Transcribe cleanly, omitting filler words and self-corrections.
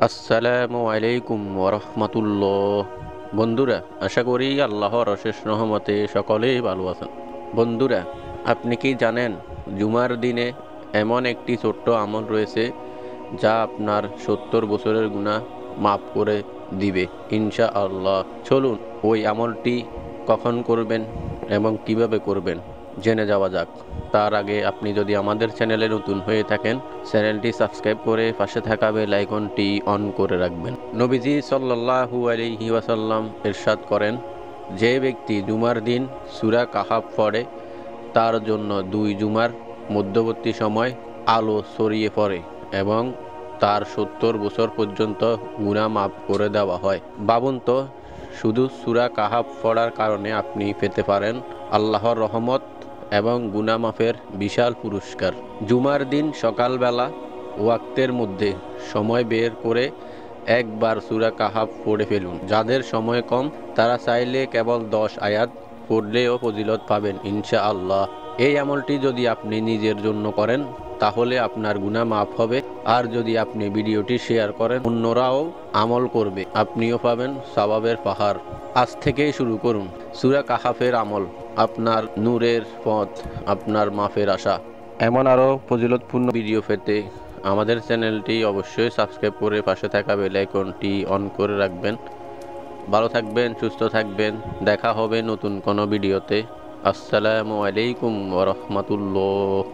আসসালামু আলাইকুম ওরহমতুল্লাহ। বন্ধুরা, আশা করি আল্লাহর অশেষ রহমতে সকলেই ভালো আছেন। বন্ধুরা, আপনি কি জানেন জুমার দিনে এমন একটি ছোট্ট আমল রয়েছে যা আপনার 70 বছরের গুনাহ মাফ করে দিবে ইনশাআল্লাহ। চলুন ওই আমলটি কখন করবেন এবং কিভাবে করবেন জেনে যাওয়া যাক। তার আগে আপনি যদি আমাদের চ্যানেলে নতুন হয়ে থাকেন, চ্যানেলটি সাবস্ক্রাইব করে পাশে থাকা বেল আইকনটি অন করে রাখবেন। নবীজি সাল্লাল্লাহু আলাইহি ওয়াসাল্লাম ইরশাদ করেন, যে ব্যক্তি জুমার দিন সূরা কাহাফ পড়ে তার জন্য 2 জুমার মধ্যবর্তী সময় আলো ছড়িয়ে পড়ে এবং তার 70 বছর পর্যন্ত গুনাহ মাফ করে দেওয়া হয়। ভাবুন তো, শুধু সূরা কাহাফ পড়ার কারণে আপনি পেতে পারেন আল্লাহর রহমত এবং গুনাহ মাফের বিশাল পুরস্কার। জুমার দিন সকালবেলা ওয়াক্তের মধ্যে সময় বের করে একবার সূরা কাহাফ পড়ে ফেলুন। যাদের সময় কম তারা চাইলে কেবল 10 আয়াত পড়লেও ফজিলত পাবেন ইনশাআল্লাহ। এই আমলটি যদি আপনি নিজের জন্য করেন তাহলে আপনার গুনাহ মাফ হবে, আর যদি আপনি ভিডিওটি শেয়ার করেন অন্যরাও আমল করবে, আপনিও পাবেন সওয়াবের পাহাড়। আজ থেকেই শুরু করুন সূরা কাহাফের আমল, আপনার নূরের পথ, আপনার মাফের আশা। এমন আরও ফজিলতপূর্ণ ভিডিও পেতে আমাদের চ্যানেলটি অবশ্যই সাবস্ক্রাইব করে পাশে থাকা বেল আইকনটি অন করে রাখবেন। ভালো থাকবেন, সুস্থ থাকবেন, দেখা হবে নতুন কোনো ভিডিওতে। আসসালামু আলাইকুম ওয়া রাহমাতুল্লাহ।